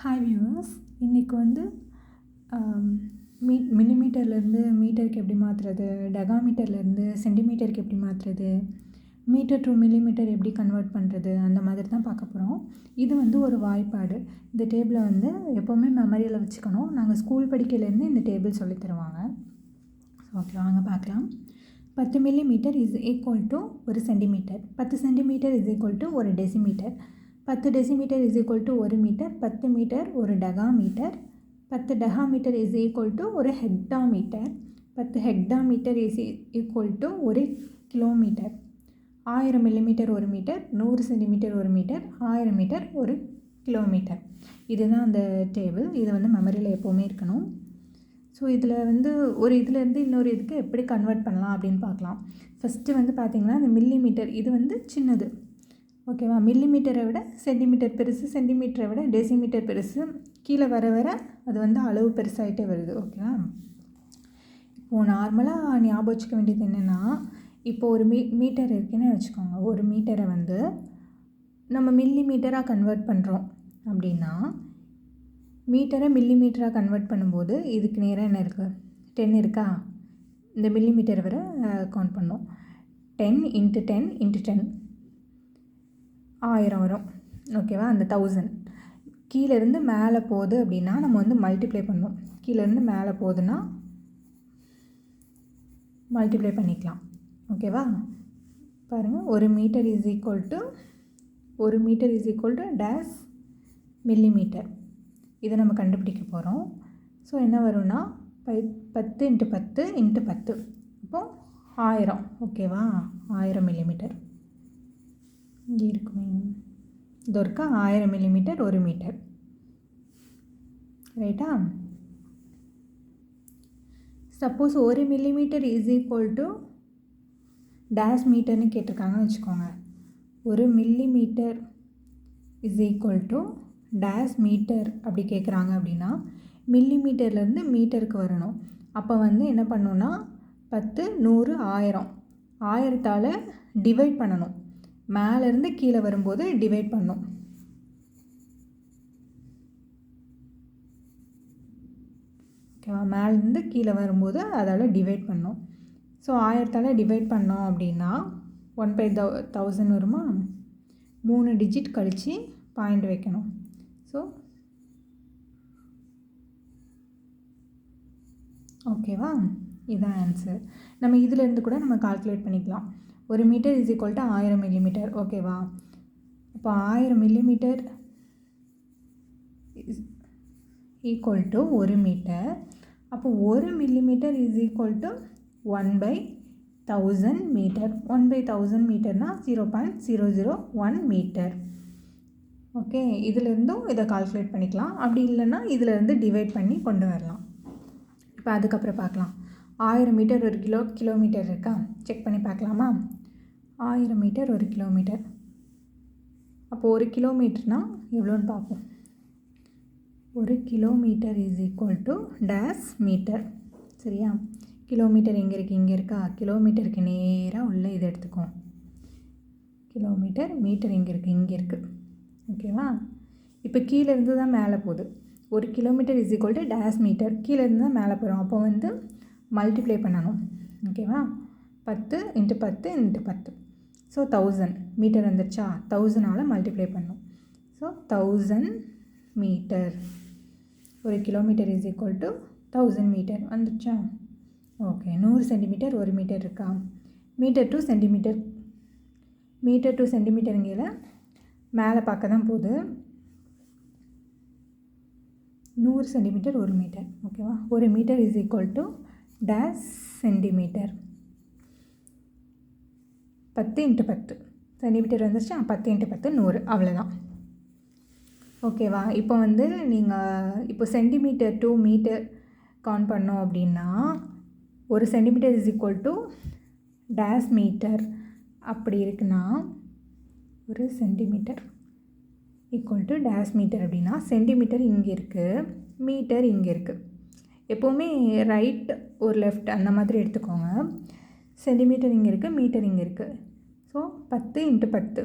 Hi viewers, இன்றைக்கி வந்து மில்லிமீட்டர்லேருந்து மீட்டருக்கு எப்படி மாற்றுறது, டெகாமீட்டர்லேருந்து சென்டிமீட்டருக்கு எப்படி மாற்றுறது, மீட்டர் டு மில்லிமீட்டர் எப்படி கன்வெர்ட் பண்ணுறது, அந்த மாதிரி தான் பார்க்க போகிறோம். இது வந்து ஒரு வாய்ப்பாடு. இந்த டேபிளை வந்து எப்போவுமே மெமரியில் வச்சுக்கணும். நாங்கள் ஸ்கூல் படிக்கையிலேருந்து இந்த டேபிள் சொல்லித் தருவாங்க. ஓகே, வாங்க பார்க்கலாம். 10 மில்லிமீட்டர் இஸ் ஈக்குவல் டு ஒரு centimetre. 10 centimetre is equal to ஒரு decimetre. 10 decimetre is equal to ஒரு மீட்டர். 10 மீட்டர் ஒரு decametre. 10 decametre is equal to ஒரு hectometre. 10 hectometre is equal to ஒரு கிலோமீட்டர். 1000 மில்லிமீட்டர் ஒரு மீட்டர். 100 சென்டிமீட்டர் ஒரு மீட்டர். 1000 மீட்டர் ஒரு kilometre. இதுதான் அந்த டேபிள். இது வந்து மெமரியில் எப்போவுமே இருக்கணும். ஸோ இதில் வந்து ஒரு இதுலேருந்து இன்னொரு இதுக்கு எப்படி கன்வெர்ட் பண்ணலாம் அப்படின்னு பார்க்கலாம். ஃபஸ்ட்டு வந்து பார்த்திங்கன்னா இந்த மில்லிமீட்டர் இது வந்து சின்னது, ஓகேவா? மில்லிமீட்டரை விட சென்டிமீட்டர் பெருசு, சென்டிமீட்டரை விட டெசிமீட்டர் பெருசு. கீழே வர வர அது வந்து அளவு பெருசாகிட்டே வருது, ஓகேவா? இப்போது நார்மலாக ஞாபகம் வச்சுக்க வேண்டியது என்னென்னா, இப்போது ஒரு மீட்டர் இருக்குன்னு வச்சுக்கோங்க. ஒரு மீட்டரை வந்து நம்ம மில்லிமீட்டராக கன்வெர்ட் பண்ணுறோம் அப்படின்னா, மீட்டரை மில்லிமீட்டராக கன்வெர்ட் பண்ணும்போது இதுக்கு நேராக என்ன இருக்குது? 10 இருக்கா? இந்த மில்லிமீட்டர் வரை கவுண்ட் பண்ணோம். 10 × 10 × 10 1000 வரும், ஓகேவா? அந்த 1000 கீழேருந்து மேலே போகுது அப்படின்னா நம்ம வந்து மல்டிப்ளை பண்ணணும். கீழேருந்து மேலே போகுதுன்னா மல்டிப்ளை பண்ணிக்கலாம், ஓகேவா? பாருங்கள், ஒரு metre is equal to dash millimetre. இதை நம்ம கண்டுபிடிக்க போகிறோம். ஸோ என்ன வரும்னா 10 × 10 × 10, இப்போது 1000, ஓகேவா? 1000 மில்லிமீட்டர் இங்கே இருக்குமே, இது இருக்கா? 1000 மில்லிமீட்டர் ஒரு மீட்டர், ரைட்டா? சப்போஸ் ஒரு millimetre is equal to dash மீட்டர்னு கேட்டிருக்காங்கன்னு வச்சுக்கோங்க. ஒரு millimetre is equal to dash metre அப்படி கேட்குறாங்க அப்படின்னா மில்லிமீட்டர்லேருந்து மீட்டருக்கு வரணும். அப்போ வந்து என்ன பண்ணணுன்னா 10, 100, 1000 1000ஆல் டிவைட் பண்ணணும். மேலேருந்து கீழே வரும்போது டிவைட் பண்ணணும், ஓகேவா? மேலேருந்து கீழே வரும்போது அதால் டிவைட் பண்ணணும். ஸோ 1000ஆல் டிவைட் பண்ணோம் அப்படின்னா 1/1000 வருமா? 3 டிஜிட் கழித்து பாயிண்ட் வைக்கணும். ஸோ ஓகேவா? இதுதான் ஆன்சர். நம்ம இதிலேருந்து கூட நம்ம கால்குலேட் பண்ணிக்கலாம். ஒரு metre is equal to 1000 millimetre, ஓகேவா? அப்போ 1000 மில்லிமீட்டர் இஸ் ஈக்குவல் டு ஒரு மீட்டர். அப்போ ஒரு millimetre is equal to 1/1000 metre. 1/1000 மீட்டர்னால் 0.001 மீட்டர். ஓகே, இதிலேருந்தும் இதை கால்குலேட் பண்ணிக்கலாம். அப்படி இல்லைன்னா இதிலேருந்து டிவைட் பண்ணி கொண்டு வரலாம். இப்போ அதுக்கப்புறம் பார்க்கலாம். 1000 மீட்டர் ஒரு கிலோமீட்டர் இருக்கா? செக் பண்ணி பார்க்கலாமா? 1000 மீட்டர் ஒரு கிலோமீட்டர். அப்போது ஒரு கிலோமீட்டர்னால் எவ்வளோன்னு பார்ப்போம். ஒரு kilometre is equal to dash metre, சரியா? கிலோமீட்டர் எங்கே இருக்குது? இங்கே இருக்கா? கிலோமீட்டருக்கு நேராக உள்ள இதை எடுத்துக்குவோம். கிலோமீட்டர், மீட்டர் எங்கே இருக்குது? இங்கே இருக்குது, ஓகேவா? இப்போ கீழேருந்து தான் மேலே போகுது. ஒரு kilometre is equal to dash metre. கீழேருந்து தான் மேலே போகிறோம். அப்போ வந்து மல்டிப்ளை பண்ணணும், ஓகேவா? 10 × 10 × 10. ஸோ 1000 மீட்டர் வந்துருச்சா? 1000ஆல் மல்டிப்ளை பண்ணணும். So 1000 metre. ஒரு kilometre is equal to 1000 metre வந்துருச்சா? ஓகே. 100 சென்டிமீட்டர் ஒரு மீட்டர் இருக்கா? மீட்டர் டு சென்டிமீட்டருங்கையில் மேலே பார்க்க தான் போகுது. 100 சென்டிமீட்டர் ஒரு மீட்டர், ஓகேவா? ஒரு metre is equal to dash centimetre. 10 × 10 centimetre வந்துருச்சா? 10 × 10 100, அவ்வளோதான், ஓகேவா? இப்போ வந்து இப்போ சென்டிமீட்டர் டு மீட்டர் கவுண்ட் பண்ணோம் அப்படின்னா ஒரு centimetre is equal to dash metre அப்படி இருக்குன்னா, ஒரு centimetre equal to dash metre அப்படின்னா சென்டிமீட்டர் இங்கே இருக்குது, மீட்டர் இங்கே இருக்குது. எப்போவுமே ரைட் ஒரு லெஃப்ட் அந்த மாதிரி எடுத்துக்கோங்க. சென்டிமீட்டர் இங்கே இருக்குது, மீட்டர் இங்கே இருக்குது. ஸோ 10 × 10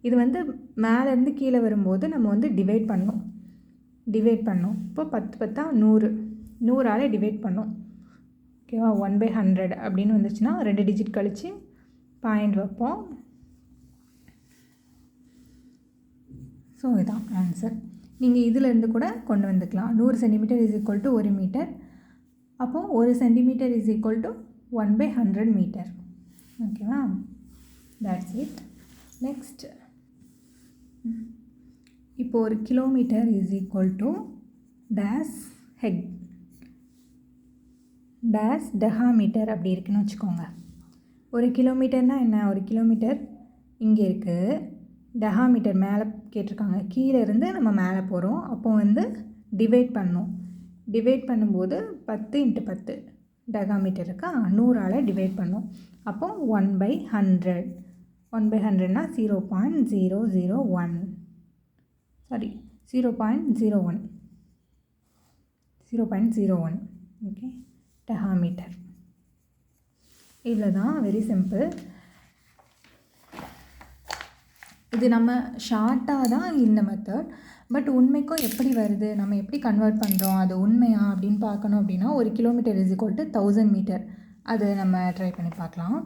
இது வந்து மேலேருந்து கீழே வரும்போது நம்ம வந்து டிவைட் பண்ணணும். டிவைட் பண்ணோம். இப்போ 10 10 100, 100ஆல் டிவைட் பண்ணோம். ஓகேவா? 1/100 அப்படின்னு வந்துச்சுன்னா 2 டிஜிட் கழித்து பாயிண்ட் வைப்போம். ஸோ இதுதான் ஆன்சர். நீங்கள் இதிலேருந்து கூட கொண்டு வந்துக்கலாம். 100 centimetre is equal to 1 metre. அப்போது 1 centimetre is equal to 1/100 metre. ஓகேவா? That's it. நெக்ஸ்ட், இப்போ ஒரு kilometre is equal to dash decametre அப்படி இருக்குன்னு வச்சுக்கோங்க. ஒரு கிலோமீட்டர்னால் என்ன? ஒரு கிலோமீட்டர் இங்கே இருக்குது, டெகாமீட்டர் மேலே கேட்டிருக்காங்க, கீழே இருந்து நம்ம மேலே போகிறோம். அப்போ வந்து டிவைட் பண்ணணும். டிவைட் பண்ணும்போது 10 × 10 டெகாமீட்டர் இருக்கா, 100ஆல் டிவைட் பண்ணோம். அப்போ 1/100. 1/100னா 0.001, சாரி 0.01, 0.01. Okay, decametre. இவ்வளோ தான், வெரி சிம்பிள். இது நம்ம ஷார்ட்டாக தான் இந்த மெத்தட். பட் உண்மைக்கும் எப்படி வருது, நம்ம எப்படி கன்வெர்ட் பண்ணுறோம், அது உண்மையா அப்படின்னு பார்க்கணும். அப்படின்னா ஒரு kilometre is equal to 1000 metre. அது நம்ம ட்ரை பண்ணி பார்க்கலாம்.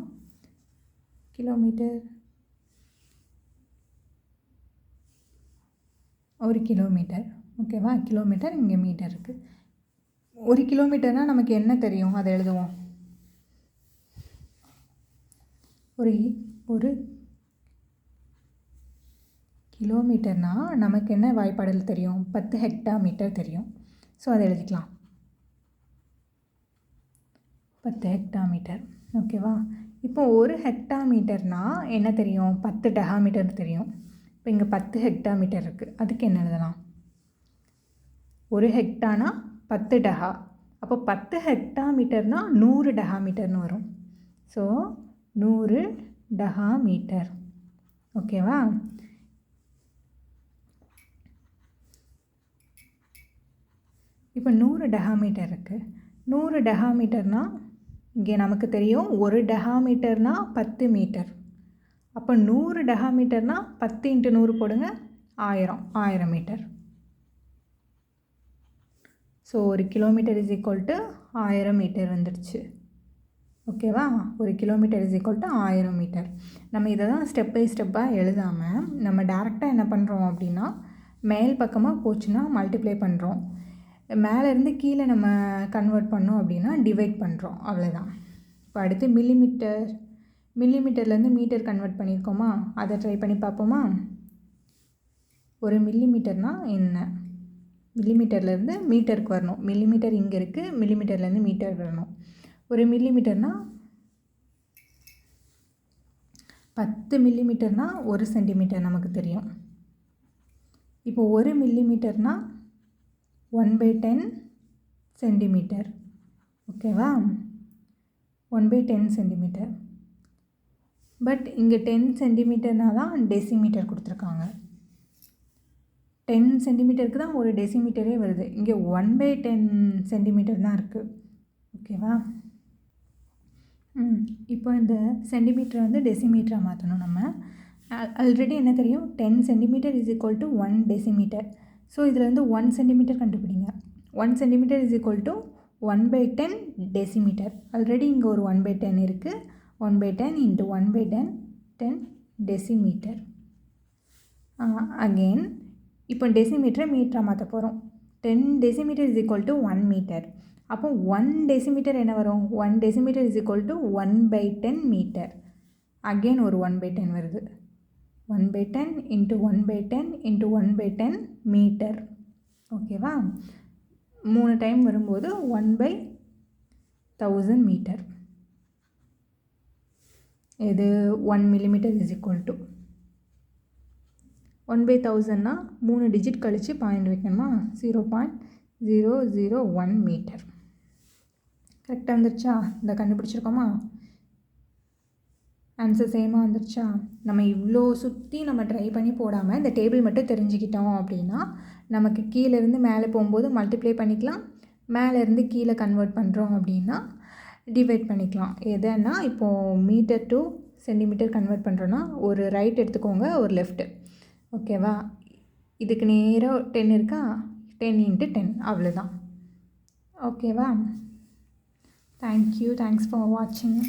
கிலோமீட்டர், ஒரு கிலோமீட்டர். ஓகேவா? கிலோமீட்டர், இங்கே மீட்டர் இருக்குது. ஒரு கிலோமீட்டர்னால் நமக்கு என்ன தெரியும், அதை எழுதுவோம். ஒரு கிலோமீட்டர்னால் நமக்கு என்ன வாய்ப்பாடுகள் தெரியும், 10 ஹெக்டாமீட்டர் தெரியும். ஸோ அதை எழுதிக்கலாம், 10 ஹெக்டாமீட்டர். ஓகேவா? இப்போ ஒரு ஹெக்டாமீட்டர்னால் என்ன தெரியும், 10 டெகாமீட்டர் தெரியும். இப்போ இங்கே 10 ஹெக்டாமீட்டர் இருக்குது, அதுக்கு என்ன எழுதலாம்? ஒரு ஹெக்டானா 10 டெகா. அப்போ 10 ஹெக்டாமீட்டர்னால் 100 டெகாமீட்டர்னு வரும். So 100 decametre. ஓகேவா? இப்போ 100 டெகாமீட்டர் இருக்குது. 100 டெகாமீட்டர்னால் இங்கே நமக்கு தெரியும், ஒரு டெகாமீட்டர்னால் 10 மீட்டர். அப்போ 100 டெகாமீட்டர்னால் 10 × 100 போடுங்க, 1000 மீட்டர். ஸோ ஒரு kilometre is equal to 1000 metre வந்துடுச்சு. ஓகேவா? ஒரு kilometre is equal to 1000 metre. நம்ம இதை தான் ஸ்டெப் பை ஸ்டெப்பாக எழுதாமல் நம்ம டேரெக்டாக என்ன பண்ணுறோம் அப்படின்னா, மேல் பக்கமாக போச்சுன்னா மல்டிப்ளை பண்ணுறோம், மேலேருந்து கீழே நம்ம கன்வெர்ட் பண்ணோம் அப்படின்னா டிவைட் பண்ணுறோம். அவ்வளோதான். இப்போ அடுத்து மில்லிமீட்டர்லேருந்து மீட்டர் கன்வெர்ட் பண்ணியிருக்கோமா, அதை ட்ரை பண்ணி பார்ப்போமா? ஒரு மில்லிமீட்டர்னால் என்ன? மில்லிமீட்டர்லேருந்து மீட்டருக்கு வரணும். மில்லிமீட்டர் இங்கே இருக்குது, மில்லிமீட்டர்லேருந்து மீட்டர் வரணும். ஒரு மில்லிமீட்டர்னால் 10 மில்லிமீட்டர்னால் 1 சென்டிமீட்டர் நமக்கு தெரியும். இப்போ ஒரு மில்லிமீட்டர்னால் 1/10 சென்டிமீட்டர். ஓகேவா? 1/10 சென்டிமீட்டர். பட் இங்கே 10 சென்டிமீட்டர்னால் தான் டெசிமீட்டர் கொடுத்துருக்காங்க. 10 சென்டிமீட்டருக்கு தான் ஒரு டெசிமீட்டரே வருது. இங்கே 1/10 சென்டிமீட்டர் தான் இருக்குது. ஓகேவா? இப்போ இந்த சென்டிமீட்டரை வந்து டெசிமீட்டராக மாற்றணும். நம்ம ஆல்ரெடி என்ன தெரியும், 10 centimetre is equal to 1 decimetre. So இதில் வந்து 1 சென்டிமீட்டர் கண்டுபிடிங்க. 1 centimetre is equal to 1/10 decimetre. Already இங்கே ஒரு 1/10 இருக்குது. 1/10 × 1/10 டெசிமீட்டர். அகெயின் இப்போ டெசிமீட்டரை மீட்டராக மாற்ற போகிறோம். 10 decimetre is equal to 1 metre. அப்போ 1 டெசிமீட்டர் என்ன வரும், 1 decimetre is equal to 1/10 metre. Again ஒரு 1/10 வருது. 1/10 × 1/10 × 1/10 மீட்டர். ஓகேவா? 3 டைம் வரும்போது 1/1000 மீட்டர். இது 1 மில்லிமீட்டர் இஸ் ஈக்குவல் டு 1/1000னா 3 டிஜிட் கழித்து பாயிண்ட் வைக்கணுமா, 0.001 மீட்டர். கரெக்டாக வந்துருச்சா? இதை கண்டுபிடிச்சிருக்கோமா? ஆன்சர் சேமாக வந்துருச்சா? நம்ம இவ்வளோ சுற்றி நம்ம ட்ரை பண்ணி போடாமல் இந்த டேபிள் மட்டும் தெரிஞ்சுக்கிட்டோம் அப்படின்னா நமக்கு கீழேருந்து மேலே போகும்போது மல்டிப்ளை பண்ணிக்கலாம், மேலேருந்து கீழே கன்வெர்ட் பண்ணுறோம் அப்படின்னா டிவைட் பண்ணிக்கலாம். எதுனா இப்போது மீட்டர் டு சென்டிமீட்டர் கன்வெர்ட் பண்ணுறோன்னா ஒரு ரைட் எடுத்துக்கோங்க, ஒரு லெஃப்ட்டு. ஓகேவா? இதுக்கு நேராக 10 இருக்கா, 10 × 10 அவ்வளோதான். ஓகேவா? தேங்க்யூ. தேங்க்ஸ் ஃபார் வாட்சிங்.